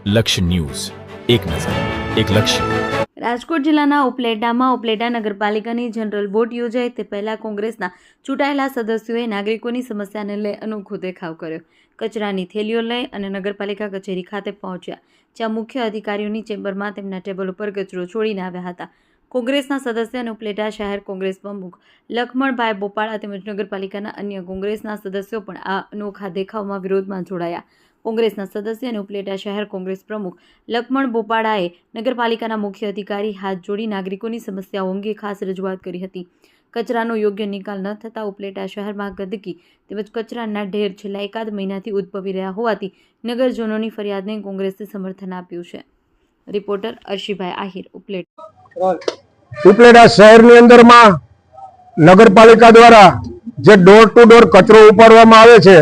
લક્ષ્ય ન્યૂઝ, એક નજર, એક લક્ષ્ય. રાજકોટ જિલ્લાના ઉપલેટામાં ઉપલેટા નગરપાલિકાની જનરલ બોર્ડ યોજાઈ તે પહેલા કોંગ્રેસના ચૂંટાયેલા સદસ્યોએ નાગરિકોની સમસ્યાને લઈ અનોખો દેખાવ કર્યો. કચરાની થેલીઓ લઈ અને નગરપાલિકા કચેરી ખાતે પહોંચ્યા, જ્યાં મુખ્ય અધિકારીઓની ચેમ્બરમાં તેમના ટેબલ ઉપર કચરો છોડીને આવ્યા હતા. કોંગ્રેસના સદસ્ય અને ઉપલેટા શહેર કોંગ્રેસ પ્રમુખ લખમણભાઈ બોપાળા તેમજ નગરપાલિકાના અન્ય કોંગ્રેસના સદસ્યો પણ આ અનોખા દેખાવમાં વિરોધમાં જોડાયા. કોંગ્રેસના સદસ્ય અને ઉપલેટા શહેર કોંગ્રેસ પ્રમુખ લખમણ બોપાળાએ નગરપાલિકાના મુખ્ય અધિકારી હાથ જોડી નાગરિકોની સમસ્યાઓ અંગે ખાસ રજૂઆત કરી હતી. કચરાનો યોગ્ય નિકાલ ન થતાં ઉપલેટા શહેરમાં ગંદકી તેમજ કચરાના ઢેર છેલ્લા એકાદ મહિનાથી ઉદ્ભવી રહ્યા હોવાથી નગરજનોની ફરિયાદને કોંગ્રેસે સમર્થન આપ્યું છે. રિપોર્ટર અર્શીભાઈ આહિર, ઉપલેટા શહેરની અંદરમાં નગરપાલિકા દ્વારા જે ડોર ટુ ડોર કચરો ઉપાડવામાં આવે છે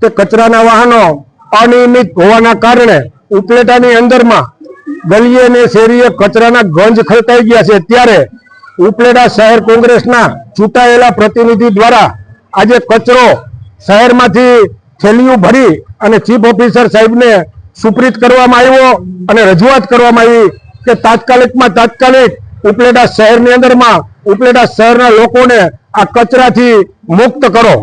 તે કચરાના વાહનો અનિયમિત હોવાના કારણે ઉપલેટાની અંદરમાં ગલીએ અને શેરીએ કચરાના ગંજ ખલકાઈ ગયા છે. ત્યારે ઉપલેટા શહેર કોંગ્રેસના ચૂંટાયેલા પ્રતિનિધિ દ્વારા આજે કચરો શહેરમાંથી થેલીઓ ભરી અને ચીફ ઓફિસર સાહેબને સુપ્રીત કરવામાં આવ્યો અને રજૂઆત કરવામાં આવી કે તાત્કાલિક ઉપલેટા શહેરની અંદરમાં ઉપલેટા શહેરના લોકોને આ કચરાથી મુક્ત કરો.